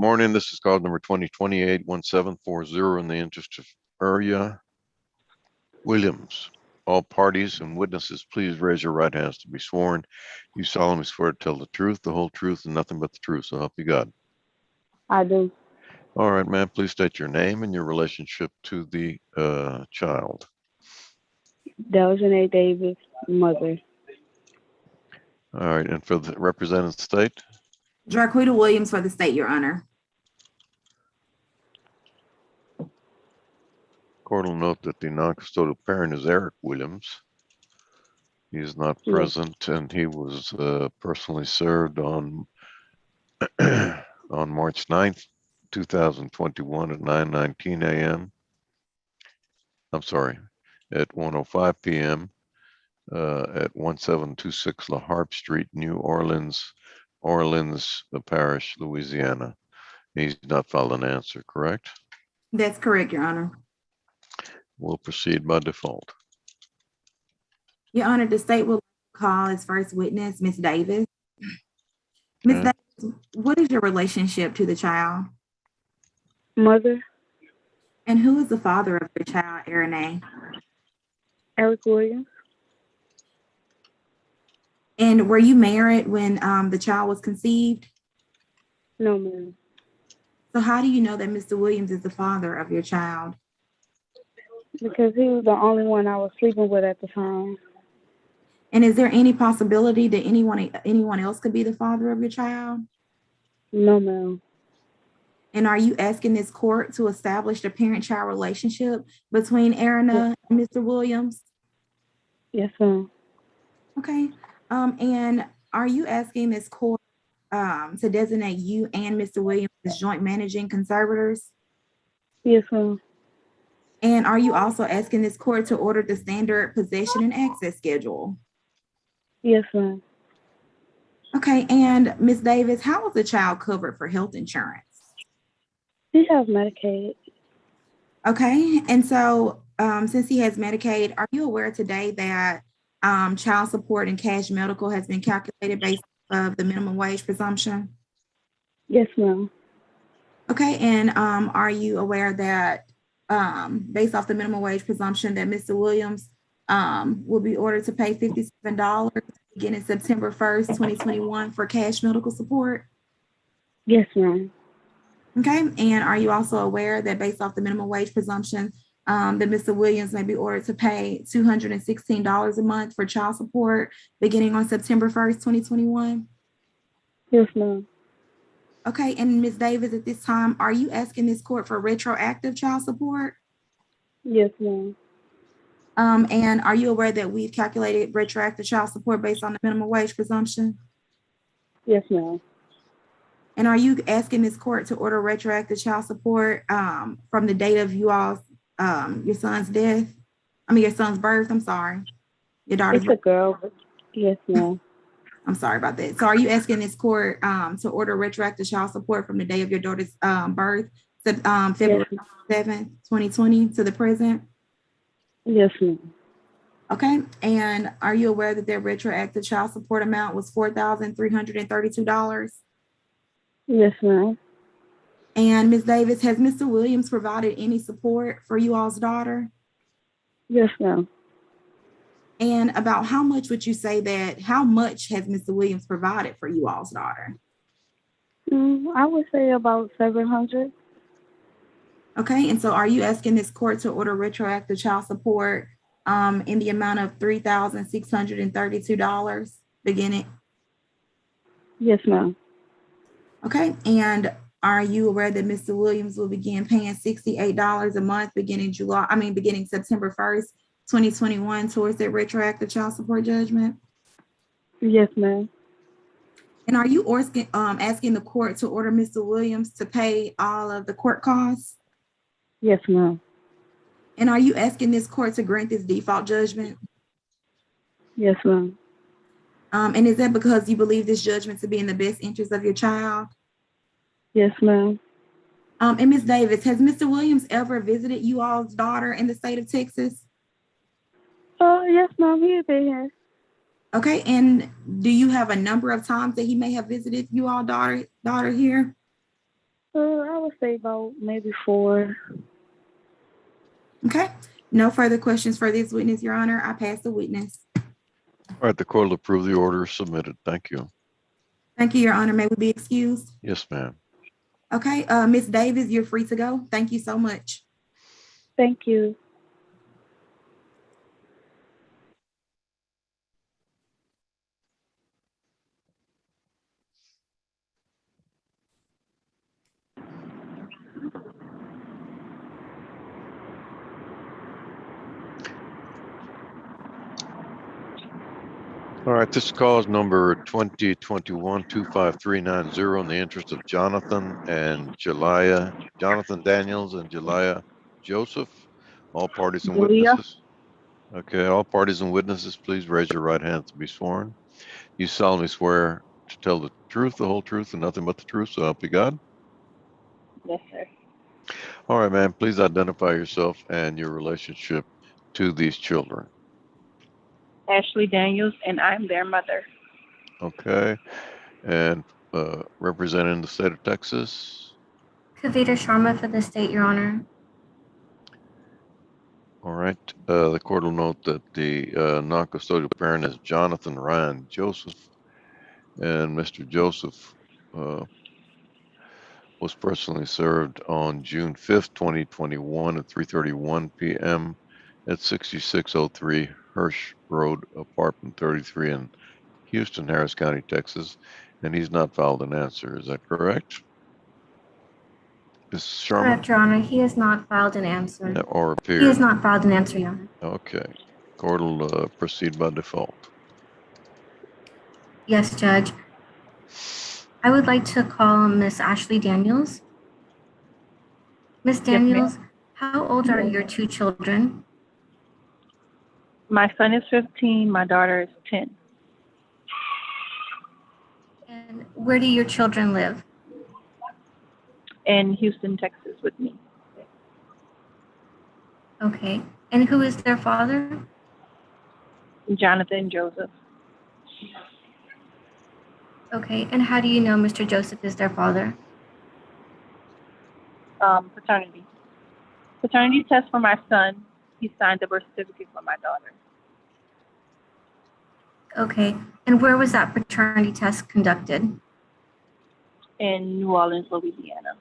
morning. This is call number 2028-1740 in the interest of Uriah Williams. All parties and witnesses, please raise your right hands to be sworn. You solemnly swear to tell the truth, the whole truth, and nothing but the truth, so help you God. I do. All right, ma'am, please state your name and your relationship to the child. Delgene Davis, mother. All right, and for the represented state? Jarquita Williams for the state, Your Honor. Court will note that the non-custodial parent is Eric Williams. He is not Yes. present, and he was personally served on on March 9th, 2021 at 9:19 a.m. I'm sorry, at 1:05 p.m. At 1726 La Harpe Street, New Orleans, Parish, Louisiana. He's not filed an answer, correct? That's correct, Your Honor. We'll proceed by default. Your Honor, the state will call its first witness, Ms. Davis. Ms. Okay. Davis, what is your relationship to the child? Mother, And who is the father of your child, Aaron? Eric Williams. And were you married when the child was conceived? No, ma'am. So how do you know that Mr. Williams is the father of your child? Because he was the only one I was sleeping with at the time. And is there any possibility that anyone else could be the father of your child? No, ma'am. And are you asking this court to establish the parent-child relationship between Aaron and Mr. Williams? Yes, ma'am. Okay. And are you asking this court to designate you and Mr. Williams as joint managing conservators? Yes, ma'am. And are you also asking this court to order the standard possession and access schedule? Yes, ma'am. Okay. And Ms. Davis, how was the child covered for health insurance? He has Medicaid. Okay. And so since he has Medicaid, are you aware today that child support and cash medical has been calculated based on the minimum wage presumption? Yes, ma'am. Okay. And are you aware that based off the minimum wage presumption that Mr. Williams will be ordered to pay $57 beginning September 1st, 2021 for cash medical support? Yes, ma'am. Okay. And are you also aware that based off the minimum wage presumption, that Mr. Williams may be ordered to pay $216 a month for child support beginning on September 1st, 2021? Yes, ma'am. Okay. And Ms. Davis, at this time, are you asking this court for retroactive child support? Yes, ma'am. And are you aware that we've calculated retroactive child support based on the minimum wage presumption? Yes, ma'am. And are you asking this court to order retroactive child support from the date of your son's death? I mean, your son's birth, I'm sorry. Your daughter's It's a girl. But yes, ma'am. I'm sorry about that. So are you asking this court to order retroactive child support from the day of your daughter's birth, February 7th, 2020 to the present? Yes, ma'am. Okay. And are you aware that their retroactive child support amount was $4,332? Yes, ma'am. And Ms. Davis, has Mr. Williams provided any support for you all's daughter? Yes, ma'am. And about how much would you say how much has Mr. Williams provided for you all's daughter? I would say about 700. Okay. And so are you asking this court to order retroactive child support in the amount of $3,632 beginning? Yes, ma'am. Okay. And are you aware that Mr. Williams will begin paying $68 a month beginning September 1st, 2021 towards that retroactive child support judgment? Yes, ma'am. And are you asking the court to order Mr. Williams to pay all of the court costs? Yes, ma'am. And are you asking this court to grant this default judgment? Yes, ma'am. And is that because you believe this judgment to be in the best interest of your child? Yes, ma'am. And Ms. Davis, has Mr. Williams ever visited you all's daughter in the state of Texas? Yes, ma'am. He's been here. Okay. And do you have a number of times that he may have visited you all daughter here? I would say about maybe 4. Okay. No further questions for this witness, Your Honor. I pass the witness. All right, the court will approve the order submitted. Thank you. Thank you, Your Honor. May we be excused? Yes, ma'am. Okay. Ms. Davis, you're free to go. Thank you so much. Thank you. All right, this is cause number 2021-25390 in the interest of Jonathan Daniels and Jelia Joseph. All parties and Julia? witnesses. Okay, all parties and witnesses, please raise your right hand to be sworn. You solemnly swear to tell the truth, the whole truth, and nothing but the truth, so help you God. Yes, sir. All right, man, please identify yourself and your relationship to these children. Ashley Daniels, and I'm their mother. Okay, and representing the state of Texas. Kavita Sharma for the state, Your Honor. All right, the court will note that the non-custodial parent is Jonathan Ryan Joseph, and Mr. Joseph was personally served on June 5th, 2021 at 3:31 p.m. at 6603 Hirsch Road, apartment 33 in Houston, Harris County, Texas, and he's not filed an answer. Is that correct? Ms. Sharma? Correct, Your Honor. He has not filed an answer. Or appeared? He has not filed an answer, Your Honor. Okay. Court will proceed by default. Yes, Judge. I would like to call Miss Ashley Daniels. Miss Daniels, how old are your two children? My son is 15. My daughter is 10. And where do your children live? In Houston, Texas with me. Okay. And who is their father? Jonathan Joseph. Okay. And how do you know Mr. Joseph is their father? Paternity. Paternity test for my son. He signed the birth certificate for my daughter. Okay. And where was that paternity test conducted? In New Orleans, Louisiana.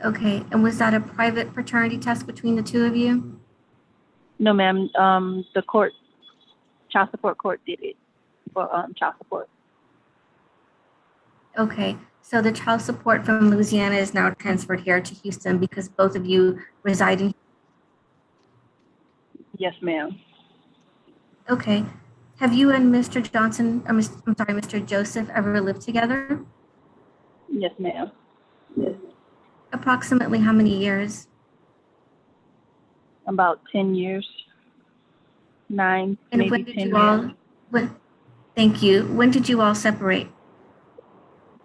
Okay. And was that a private paternity test between the two of you? No, ma'am. The child support court did it for child support. Okay, so the child support from Louisiana is now transferred here to Houston because both of you reside in. Yes, ma'am. Okay, have you and Mr. Johnson, Mr. Joseph ever lived together? Yes, ma'am. Approximately how many years? About 10 years. 9, And maybe when did 10 you years. all, thank you. When did you all separate?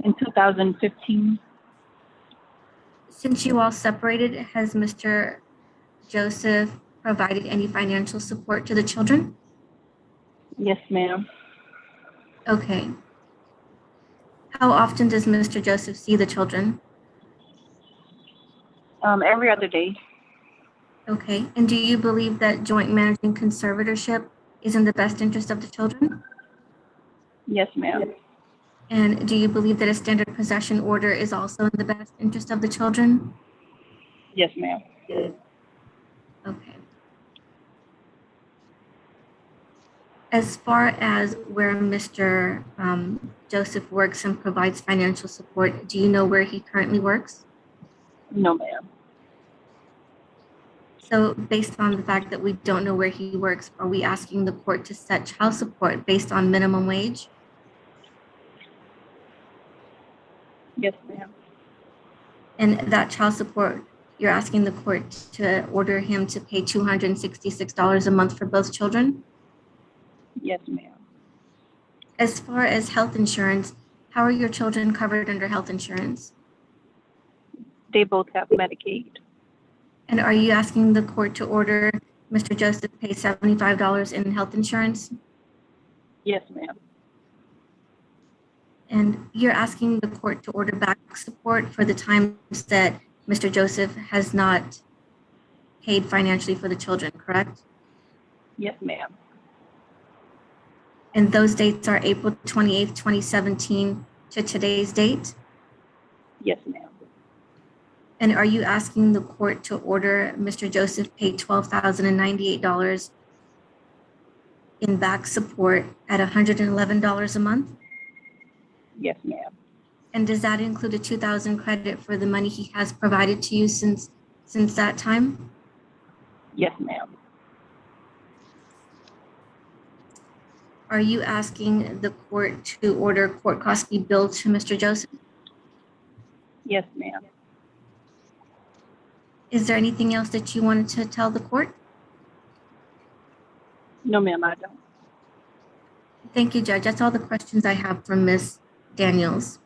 In 2015. Since you all separated, has Mr. Joseph provided any financial support to the children? Yes, ma'am. Okay. How often does Mr. Joseph see the children? Every other day. Okay. And do you believe that joint managing conservatorship is in the best interest of the children? Yes, ma'am. And do you believe that a standard possession order is also in the best interest of the children? Yes, ma'am. Okay. As far as where Mr. Joseph works and provides financial support, do you know where he currently works? No, ma'am. So based on the fact that we don't know where he works, are we asking the court to set child support based on minimum wage? Yes, ma'am. And that child support, you're asking the court to order him to pay $266 a month for both children? Yes, ma'am. As far as health insurance, how are your children covered under health insurance? They both have Medicaid. And are you asking the court to order Mr. Joseph pay $75 in health insurance? Yes, ma'am. And you're asking the court to order back support for the times that Mr. Joseph has not paid financially for the children, correct? Yes, ma'am. And those dates are April 28th, 2017 to today's date? Yes, ma'am. And are you asking the court to order Mr. Joseph pay $12,098 in back support at $111 a month? Yes, ma'am. And does that include a 2,000 credit for the money he has provided to you since that time? Yes, ma'am. Are you asking the court to order court costs be billed to Mr. Joseph? Yes, ma'am. Is there anything else that you wanted to tell the court? No, ma'am, I don't. Thank you, Judge. That's all the questions I have from Ms. Daniels.